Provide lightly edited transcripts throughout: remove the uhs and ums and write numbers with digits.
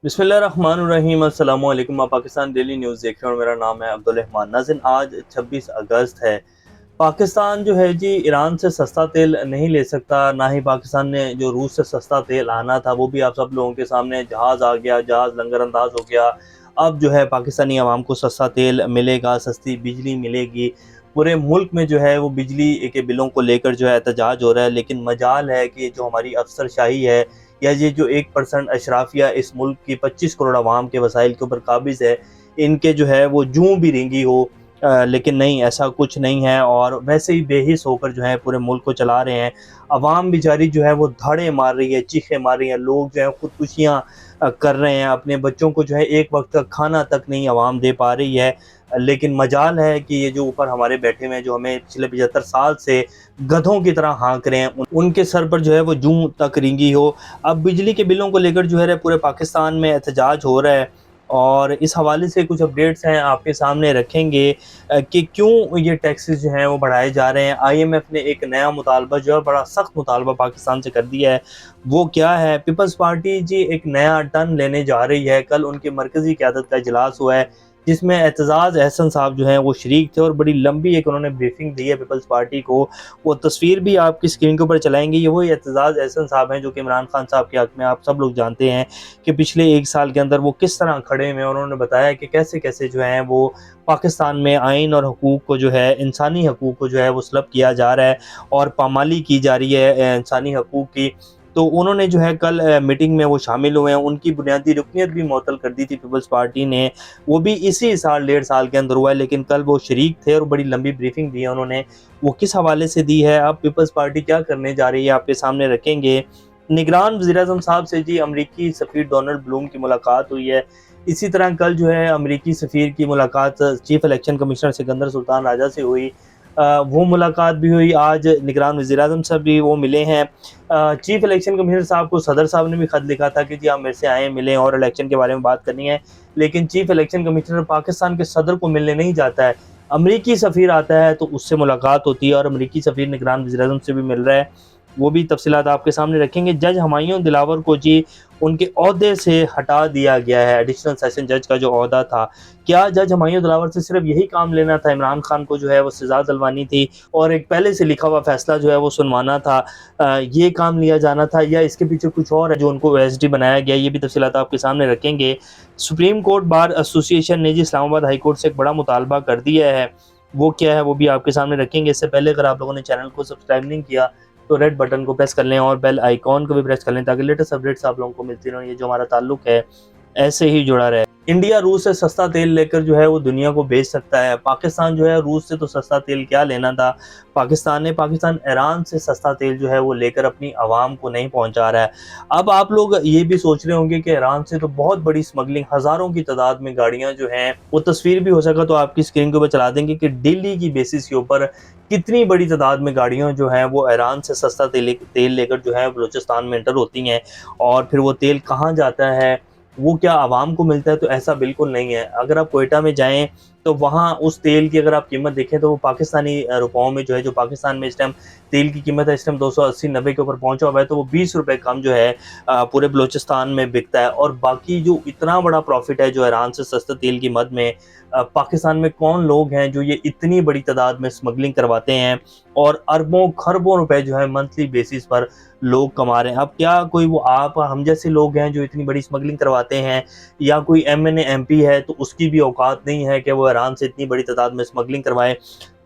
बिस्मिल्लाहिर्रहमानिर्रहीम अस्सलाम वालेकुम। आप पाकिस्तान डेली न्यूज़ देख रहे हो। मेरा नाम है अब्दुल रहमान। नाज़रीन, आज 26 अगस्त है। पाकिस्तान जो है जी ईरान से सस्ता तेल नहीं ले सकता, ना ही पाकिस्तान ने जो रूस से सस्ता तेल आना था वो भी आप सब लोगों के सामने जहाज़ आ गया, जहाज़ लंगर अंदाज हो गया। अब जो है पाकिस्तानी आवाम को सस्ता तेल मिलेगा, सस्ती बिजली मिलेगी। पूरे मुल्क में जो है वो बिजली के बिलों को लेकर जो है एहतजाज हो रहा है, लेकिन मजाल है कि जो हमारी अफसरशाही है या ये जो 1% अशराफिया इस मुल्क की 25 करोड़ आवाम के वसाइल के ऊपर काबिज़ है, इनके जो है वो जूं भी रेंगी हो। लेकिन नहीं, ऐसा कुछ नहीं है और वैसे ही बेहिस होकर जो है पूरे मुल्क को चला रहे हैं। आवाम बेचारी जो है वो धाड़े मार रही है, चीखें मार रही है, लोग जो है खुदकुशियाँ कर रहे हैं, अपने बच्चों को जो है एक वक्त का खाना तक नहीं आवाम दे पा रही है। लेकिन मजाल है कि ये जो ऊपर हमारे बैठे हुए हैं, जो हमें पिछले 75 साल से गधों की तरह हाँक रहे हैं, उनके सर पर जो है वो जूं तक रिंगी हो। अब बिजली के बिलों को लेकर जो है पूरे पाकिस्तान में एहतजाज हो रहा है और इस हवाले से कुछ अपडेट्स हैं आपके सामने रखेंगे कि क्यों ये टैक्सेस जो हैं वो बढ़ाए जा रहे हैं। आईएमएफ ने एक नया मुतालबा जो है बड़ा सख्त मुतालबा पाकिस्तान से कर दिया है। वो क्या है? पीपल्स पार्टी जी एक नया टर्न लेने जा रही है। कल उनकी मरकज़ी क़यादत का इजलास हुआ है जिसमें एतजाज़ अहसन साहब जो हैं वो शरीक थे और बड़ी लंबी एक उन्होंने ब्रीफिंग दी है पीपल्स पार्टी को। वो तस्वीर भी आपकी स्क्रीन के ऊपर चलाएंगे। ये वही एतजाज़ अहसन साहब हैं जो कि इमरान खान साहब के हक़ में आप सब लोग जानते हैं कि पिछले 1 साल के अंदर वो किस तरह खड़े हुए हैं। उन्होंने बताया कि कैसे-कैसे जो है वो पाकिस्तान में आइन और हकूक़ को जो है, इंसानी हकूक़ को जो है वो सलब किया जा रहा है और पामाली की जा रही है इंसानी हकूक़ की। तो उन्होंने जो है कल मीटिंग में वो शामिल हुए हैं। उनकी बुनियादी रुकनियत भी मुअत्तल कर दी थी पीपल्स पार्टी ने। वो भी इसी साल, 1.5 साल के अंदर हुआ है, लेकिन कल वो शरीक थे और बड़ी लंबी ब्रीफिंग दी है उन्होंने। वो किस हवाले से दी है, अब पीपल्स पार्टी क्या करने जा रही है, आपके सामने रखेंगे। निगरान वज़ीर-ए-आज़म साहब से जी अमरीकी सफ़ीर डोनाल्ड ब्लूम की मुलाकात हुई है। इसी तरह कल जो है अमरीकी सफ़ीर की मुलाकात chief election commissioner Sikandar Sultan Raja से हुई। वो मुलाकात भी हुई। आज निगरान वज़ीर-ए-आज़म साहब भी वो मिले हैं। चीफ़ इलेक्शन कमिश्नर साहब को सदर साहब ने भी ख़त लिखा था कि जी आप मेरे से आएँ, मिलें और इलेक्शन के बारे में बात करनी है। लेकिन चीफ़ इलेक्शन कमिश्नर पाकिस्तान के सदर को मिलने नहीं जाता है। अमरीकी सफ़ीर आता है तो उससे मुलाकात होती है और अमरीकी सफ़ीर निगरान वज़ीर-ए-आज़म से भी मिल रहा है। वो भी तफ़सीलात आपके सामने रखेंगे। जज हुमायूं दिलावर को जी उनके ओहदे से हटा दिया गया है, एडिशनल सेशन जज का जो ओहदा था। क्या जज हुमायूं दिलावर से सिर्फ यही काम लेना था? इमरान खान को जो है वो सज़ा दिलवानी थी और एक पहले से लिखा हुआ फ़ैसला जो है वो सुनवाना था। ये काम लिया जाना था या इसके पीछे कुछ और है जो उनको ओएसडी बनाया गया? ये भी तफ़सीलात आपके सामने रखेंगे। सुप्रीम कोर्ट बार एसोसिएशन ने जी इस्लामाबाद हाई कोर्ट से एक बड़ा मुतालबा कर दिया है। वो क्या है वो भी आपके सामने रखेंगे। इससे पहले अगर आप लोगों ने चैनल को सब्सक्राइब नहीं किया तो रेड बटन को प्रेस कर लें और बेल आइकॉन को भी प्रेस कर लें ताकि लेटेस्ट अपडेट्स आप लोगों को मिलती रहें। ये जो हमारा ताल्लुक है ऐसे ही जुड़ा रहे। इंडिया रूस से सस्ता तेल लेकर जो है वो दुनिया को बेच सकता है। पाकिस्तान जो है रूस से तो सस्ता तेल क्या लेना था पाकिस्तान ईरान से सस्ता तेल जो है वो लेकर अपनी आवाम को नहीं पहुंचा रहा है। अब आप लोग ये भी सोच रहे होंगे कि ईरान से तो बहुत बड़ी स्मगलिंग, हज़ारों की तादाद में गाड़ियां जो हैं, वो तस्वीर भी हो सका तो आपकी स्क्रीन के ऊपर चला देंगे कि डेली की बेसिस के ऊपर कितनी बड़ी तादाद में गाड़ियां जो हैं वो ईरान से सस्ता तेल लेकर जो है बलूचिस्तान में एंटर होती हैं। और फिर वो तेल कहाँ जाता है, वो क्या आवाम को मिलता है? तो ऐसा बिल्कुल नहीं है। अगर आप क्वेटा में जाएँ तो वहाँ उस तेल की अगर आप कीमत देखें तो वो पाकिस्तानी रुपयों में जो है, जो पाकिस्तान में इस टाइम तेल की कीमत है इस टाइम 280-90 के ऊपर पहुँचा हुआ है, तो वो 20 रुपए कम जो है पूरे बलूचिस्तान में बिकता है। और बाकी जो इतना बड़ा प्रॉफ़िट है जो ईरान से सस्ते तेल की मद में, पाकिस्तान में कौन लोग हैं जो ये इतनी बड़ी तादाद में स्मगलिंग करवाते हैं और अरबों-खरबों रुपए जो है मंथली बेसिस पर लोग कमा रहे हैं। अब क्या कोई वो आप हम जैसे लोग हैं जो इतनी बड़ी स्मगलिंग करवाते हैं, या कोई एमएनए एमपी है तो उसकी भी औकात नहीं है कि वो ईरान से इतनी बड़ी तादाद में स्मगलिंग करवाए?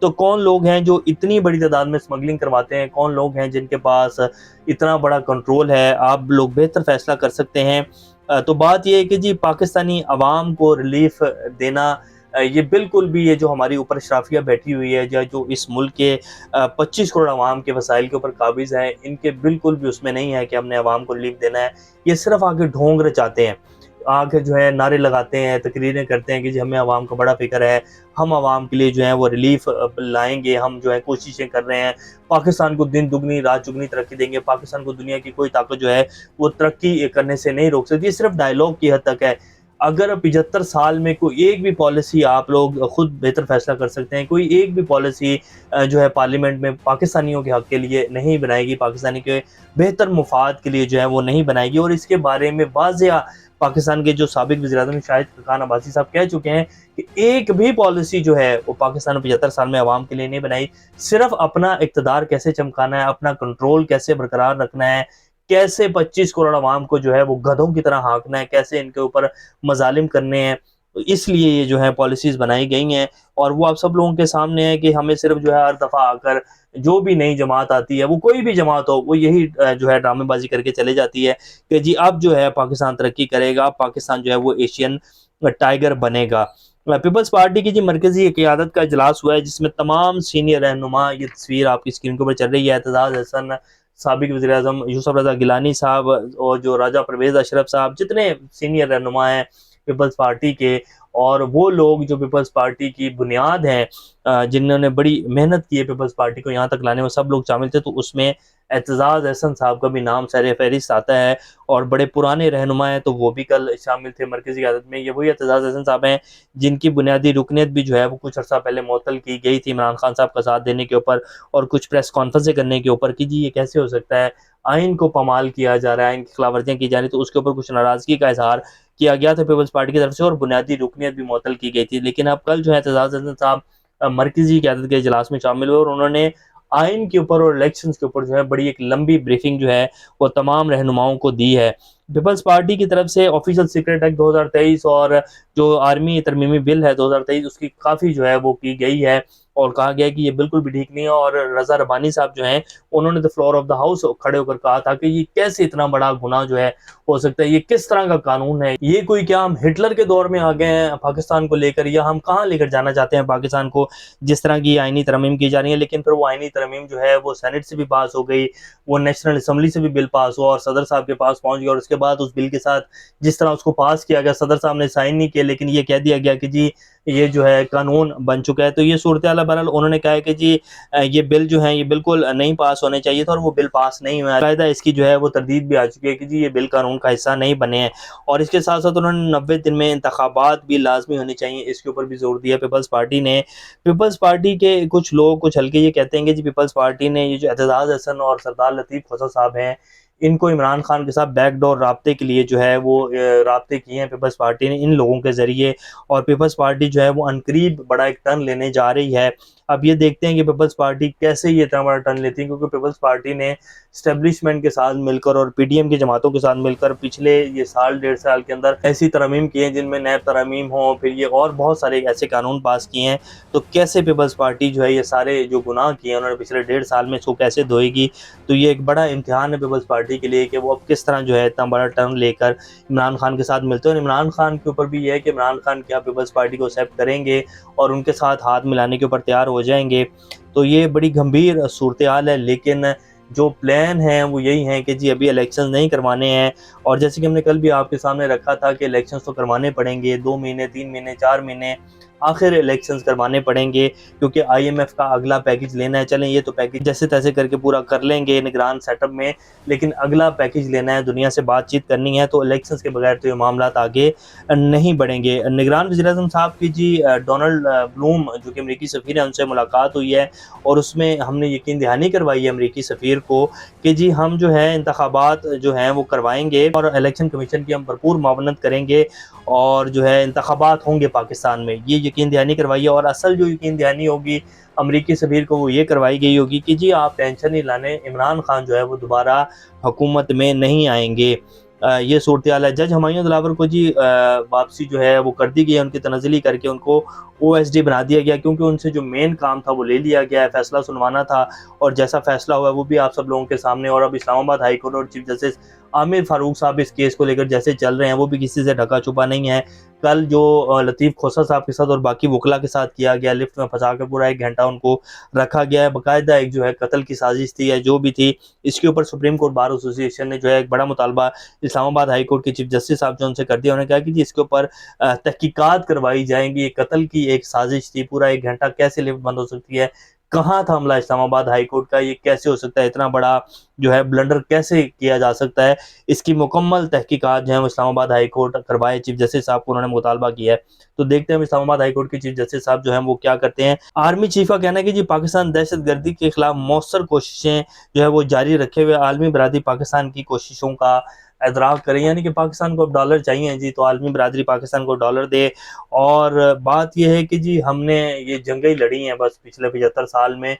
तो कौन लोग हैं जो इतनी बड़ी तादाद में स्मगलिंग करवाते हैं? कौन लोग हैं जिनके पास इतना बड़ा कंट्रोल है? आप लोग बेहतर फैसला कर सकते हैं। तो बात ये है कि जी पाकिस्तानी अवाम को रिलीफ देना, ये बिल्कुल भी, ये जो हमारी ऊपर अशराफिया बैठी हुई है या जो इस मुल्क के 25 करोड़ अवाम के वसाइल के ऊपर काबिज़ हैं, इनके बिल्कुल भी उसमें नहीं है कि हमने अवाम को रिलीफ देना है। ये सिर्फ आके ढोंग रचाते हैं, आके जो है नारे लगाते हैं, तकरीरें करते हैं कि जी हमें अवाम का बड़ा फ़िक्र है, हम अवाम के लिए जो है वो रिलीफ लाएँगे, हम जो है कोशिशें कर रहे हैं, पाकिस्तान को दिन दुगनी रात चुगनी तरक्की देंगे, पाकिस्तान को दुनिया की कोई ताकत जो है वो तरक्की करने से नहीं रोक सकती। ये सिर्फ डायलॉग की हद तक है। अगर 75 साल में कोई एक भी पॉलिसी, आप लोग खुद बेहतर फैसला कर सकते हैं, कोई एक भी पॉलिसी जो है पार्लियामेंट में पाकिस्तानियों के हक़ के लिए नहीं बनाएगी, पाकिस्तानी के बेहतर मुफ़ाद के लिए जो है वो नहीं बनाएगी और इसके बारे में वाज़ेह पाकिस्तान के जो साबिक वज़ीर-ए-आज़म शाहिद खान अब्बासी साहब कह चुके हैं कि एक भी पॉलिसी जो है वो पाकिस्तान ने 75 साल में अवाम के लिए नहीं बनाई, सिर्फ अपना इक़्तिदार कैसे चमकाना है, अपना कंट्रोल कैसे बरकरार रखना है, कैसे 25 करोड़ अवाम को जो है वो गधों की तरह हाँकना है, कैसे इनके ऊपर मज़ालिम करने हैं। तो इसलिए ये जो है पॉलिसीज़ बनाई गई हैं और वो आप सब लोगों के सामने है कि हमें सिर्फ जो है हर दफ़ा आकर जो भी नई जमात आती है, वो कोई भी जमात हो, वो यही जो है ड्रामेबाज़ी करके चले जाती है कि जी अब जो है पाकिस्तान तरक्की करेगा, पाकिस्तान जो है वो एशियन टाइगर बनेगा। पीपल्स पार्टी की जी मरकज़ी क़यादत का इजलास हुआ है जिसमें तमाम सीनियर रहनुमा, ये तस्वीर आपकी स्क्रीन के ऊपर चल रही है, एतज़ाज़ हसन, साबिक वज़ीर-ए-आज़म यूसुफ रज़ा गिलानी साहब और जो राजा परवेज़ अशरफ साहब, जितने सीनियर रहनुमा हैं पीपल्स पार्टी के, और वो लोग जो पीपल्स पार्टी की बुनियाद हैं, जिन्होंने बड़ी मेहनत की है पीपल्स पार्टी को यहाँ तक लाने में, सब लोग शामिल थे। तो उसमें एतज़ाज़ हसन साहब का भी नाम सर-ए-फ़हरिस्त आता है और बड़े पुराने रहनुमा हैं, तो वो भी कल शामिल थे मरकज़ी क़यादत में। ये वही एतज़ाज़ हसन साहब हैं जिनकी बुनियादी रुकनियत भी जो है वो कुछ अर्सा पहले मुअत्तल की गई थी इमरान खान साहब का साथ देने के ऊपर और कुछ प्रेस कॉन्फ्रेंसें करने के ऊपर कि जी ये कैसे हो सकता है, आइन को पामाल किया जा रहा है, आइन की खिलाफ वर्जियाँ की जा रही हैं, तो उसके ऊपर कुछ नाराज़गी का इज़हार किया गया था पीपल्स पार्टी की तरफ से और बुनियादी रुकनियत भी मुअत्तल की गई थी। लेकिन अब कल जो है एतज़ाज़ हसन साहब मरकज़ी क़यादत के इजलास में शामिल हुए और उन्होंने आइन के ऊपर और इलेक्शंस के ऊपर जो है बड़ी एक लंबी ब्रीफिंग जो है वो तमाम रहनुमाओं को दी है। पीपल्स पार्टी की तरफ से ऑफिशियल सीक्रेट एक्ट 2023 और जो आर्मी तरमीमी बिल है 2023 उसकी काफ़ी जो है वो की गई है और कहा गया है कि ये बिल्कुल भी ठीक नहीं है। और रज़ा रब्बानी साहब जो हैं उन्होंने the floor of the house खड़े होकर कहा था कि ये कैसे इतना बड़ा गुनाह जो है हो सकता है, ये किस तरह का कानून है, ये कोई क्या हम हिटलर के दौर में आ गए हैं पाकिस्तान को लेकर, या हम कहाँ लेकर जाना चाहते हैं पाकिस्तान को, जिस तरह की आइनी तरमीम की जा रही है। लेकिन फिर वो आइनी तरमीम जो है वो सेनेट से भी पास हो गई, वो नेशनल असम्बली से भी बिल पास हुआ और सदर साहब के पास पहुंच गया और उसके बाद उस बिल के साथ जिस तरह उसको पास किया गया, सदर साहब ने साइन नहीं किया, लेकिन ये कह दिया गया कि जी ये जो है कानून बन चुका है। तो ये सूरत हाल है। बहरहाल उन्होंने कहा है कि जी ये बिल जो है ये बिल्कुल नहीं पास होने चाहिए था और वो बिल पास नहीं हुआ है। कायदा इसकी जो है वो तरदीद भी आ चुकी है कि जी ये बिल कानून का हिस्सा नहीं बने हैं और इसके साथ साथ उन्होंने 90 दिन में इंतखाबात भी लाजमी होने चाहिए, इसके ऊपर भी जोर दिया पीपल्स पार्टी ने। पीपल्स पार्टी के कुछ लोग, कुछ हल्के ये कहते हैं कि जी पीपल्स पार्टी ने ये जो एतज़ाज़ हसन और सरदार लतीफ़ खोसा साहब हैं, इनको इमरान खान के साथ बैकडोर राब्ते के लिए जो है वो राब्ते किए हैं पीपल्स पार्टी ने इन लोगों के ज़रिए, और पीपल्स पार्टी जो है वो अनकरीब बड़ा एक टर्न लेने जा रही है। अब ये देखते हैं कि पीपल्स पार्टी कैसे ये इतना बड़ा टर्न लेती है, क्योंकि पीपल्स पार्टी ने एस्टेब्लिशमेंट के साथ मिलकर और पीडीएम की जमातों के साथ मिलकर पिछले ये साल डेढ़ साल के अंदर ऐसी तरमीम की हैं जिनमें नैब तरमीम हो, फिर ये और बहुत सारे ऐसे कानून पास किए हैं। तो कैसे पीपल्स पार्टी जो है ये सारे जो गुनाह किए हैं उन्होंने पिछले डेढ़ साल में इसको कैसे धोएगी। तो ये एक बड़ा इम्तिहान है पीपल्स पार्टी के लिए कि वो अब किस तरह जो है इतना बड़ा टर्न लेकर इमरान खान के साथ मिलते हैं। और इमरान खान के ऊपर भी ये है कि इमरान खान क्या पीपल्स पार्टी को एक्सेप्ट करेंगे और उनके साथ हाथ मिलाने के ऊपर तैयार हो जाएंगे। तो ये बड़ी गंभीर सूरत हाल है। लेकिन जो प्लान है वो यही है कि जी अभी इलेक्शन नहीं करवाने हैं, और जैसे कि हमने कल भी आपके सामने रखा था कि इलेक्शन तो करवाने पड़ेंगे, 2 महीने 3 महीने 4 महीने आखिर इलेक्शंस करवाने पड़ेंगे, क्योंकि आईएमएफ का अगला पैकेज लेना है। चलें ये तो पैकेज जैसे तैसे करके पूरा कर लेंगे निगरान सेटअप में, लेकिन अगला पैकेज लेना है, दुनिया से बातचीत करनी है, तो इलेक्शंस के बगैर तो ये मामला आगे नहीं बढ़ेंगे। निगरान वज़ीर-ए-आज़म साहब की जी डोनाल्ड ब्लूम जो कि अमरीकी सफ़ीर है उनसे मुलाकात हुई है और उसमें हमने यकीन दहानी करवाई है अमरीकी सफ़ीर को कि जी हम जो है इंतखाबात जो हैं वो करवाएंगे और इलेक्शन कमीशन की हम भरपूर मावनत करेंगे और जो है इंतखाबात होंगे पाकिस्तान में, ये यकीन दहानी करवाई है। और असल जो यकीन दहानी होगी अमरीकी सफ़ीर को वो ये करवाई गई होगी कि जी आप टेंशन नहीं लाने, इमरान खान जो है वो दोबारा हुकूमत में नहीं आएंगे। ये सूरत हाल है। जज हुमायूं दिलावर को जी वापसी जो है वो कर दी गई है, उनकी तनज़्ज़ुली करके उनको ओएसडी बना दिया गया, क्योंकि उनसे जो मेन काम था वो ले लिया गया है, फैसला सुनवाना था और जैसा फैसला हुआ है वो भी आप सब लोगों के सामने। और अब इस्लामाबाद हाई कोर्ट और चीफ जस्टिस आमिर फारूक साहब इस केस को लेकर जैसे चल रहे हैं वो भी किसी से ढका छुपा नहीं है। कल जो लतीफ़ खोसा साहब के साथ और बाकी वकला के साथ किया गया, लिफ्ट में फंसा कर पूरा 1 घंटा उनको रखा गया है, बाकायदा एक जो है कत्ल की साजिश थी या जो भी थी, इसके ऊपर सुप्रीम कोर्ट बार एसोसिएशन ने जो है एक बड़ा मुतालबा इस्लामाबाद हाई कोर्ट के चीफ जस्टिस साहब जो उनसे कर दिया। उन्होंने कहा कि जी इसके ऊपर तहकीकात करवाई जाएंगी, ये कत्ल की एक साजिश थी, पूरा 1 घंटा कैसे लिफ्ट बंद हो सकती है, कहाँ था हमला इस्लामाबाद हाई कोर्ट का, ये कैसे हो सकता है, इतना बड़ा जो है ब्लंडर कैसे किया जा सकता है, इसकी मुकम्मल तहकीकात जो है इस्लामाबाद हाई कोर्ट करवाए, चीफ जस्टिस साहब को उन्होंने मुतालबा किया है। तो देखते हैं इस्लामाबाद हाई कोर्ट के चीफ जस्टिस साहब जो हैं वो क्या करते हैं। आर्मी चीफ का कहना है कि जी पाकिस्तान दहशतगर्दी के खिलाफ मौसर कोशिशें जो है वो जारी रखे हुए, आलमी बरादरी पाकिस्तान की कोशिशों का एतराफ़ करें, यानी कि पाकिस्तान को अब डॉलर चाहिए जी, तो आलमी बरादरी पाकिस्तान को डॉलर दे। और बात यह है कि जी हमने ये जंगें लड़ी हैं बस पिछले 75 साल में,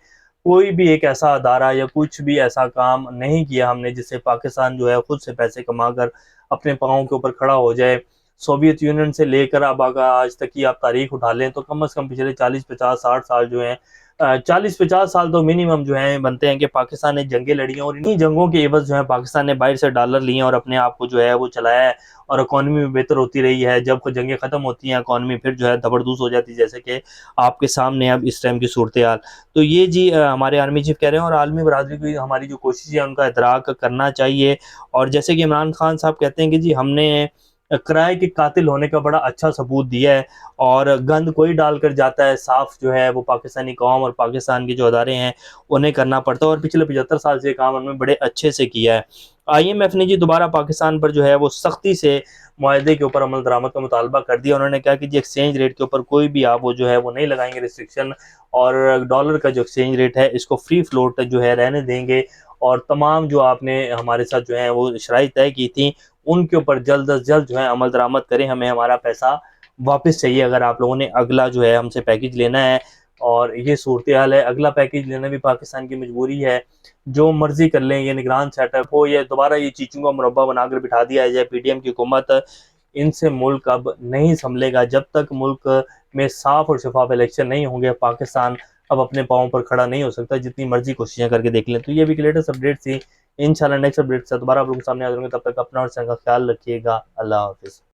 कोई भी एक ऐसा अदारा या कुछ भी ऐसा काम नहीं किया हमने जिससे पाकिस्तान जो है खुद से पैसे कमाकर अपने पाँव के ऊपर खड़ा हो जाए। सोवियत यूनियन से लेकर अब अगर आज तक की आप तारीख उठा लें तो कम से कम पिछले 40, 50, 60 साल जो हैं, 40, 50 साल तो मिनिमम जो है बनते हैं कि पाकिस्तान ने जंगें लड़ी हैं, और इन्हीं जंगों के एवज जो है पाकिस्तान ने बाहर से डॉलर लिए और अपने आप को जो है वो चलाया है, और इकॉनमी में बेहतर होती रही है। जब जंगें ख़त्म होती हैं इकॉनमी फिर जो है ज़बरदस्त हो जाती है, जैसे कि आपके सामने अब इस टाइम की सूरत हाल। तो ये जी हमारे आर्मी चीफ कह रहे हैं, और आलमी बरादरी को हमारी जो कोशिश है उनका इदराक करना चाहिए। और जैसे कि इमरान खान साहब कहते हैं कि जी हमने किराए के कातिल होने का बड़ा अच्छा सबूत दिया है, और गंद कोई डालकर जाता है, साफ जो है वो पाकिस्तानी कौम और पाकिस्तान के जो अदारे हैं उन्हें करना पड़ता है, और पिछले 75 साल से काम उन्होंने बड़े अच्छे से किया है। IMF ने जी दोबारा पाकिस्तान पर जो है वो सख्ती से मुआहदे के ऊपर अमल दरामद का मुतालबा कर दिया। उन्होंने कहा कि जी एक्सचेंज रेट के ऊपर कोई भी आप वो जो है वो नहीं लगाएंगे रिस्ट्रिक्शन, और डॉलर का जो एक्सचेंज रेट है इसको फ्री फ्लोट जो है रहने देंगे, और तमाम जो आपने हमारे साथ जो है वो शराइ तय की थी उनके ऊपर जल्द अज जल्द जो है अमल दरामद करें, हमें हमारा पैसा वापस चाहिए अगर आप लोगों ने अगला जो है हमसे पैकेज लेना है। और ये सूरत हाल है, अगला पैकेज लेना भी पाकिस्तान की मजबूरी है। जो मर्जी कर लें, ये निगरान सेटअप हो या दोबारा ये चीचों का मुरब्बा बनाकर बिठा दिया जाए PDM की हुकूमत, इनसे मुल्क अब नहीं संभलेगा। जब तक मुल्क में साफ और शफाफ इलेक्शन नहीं होंगे पाकिस्तान अब अपने पाँव पर खड़ा नहीं हो सकता, जितनी मर्जी कोशिशें करके देख लें। तो ये भी लेटेस्ट अपडेट थी। इंशाल्लाह नेक्स्ट अपडेट से दोबारा आप लोगों के सामने आ जाऊंगे, तब तक अपना और का ख्याल रखिएगा। अल्लाह हाफिज़।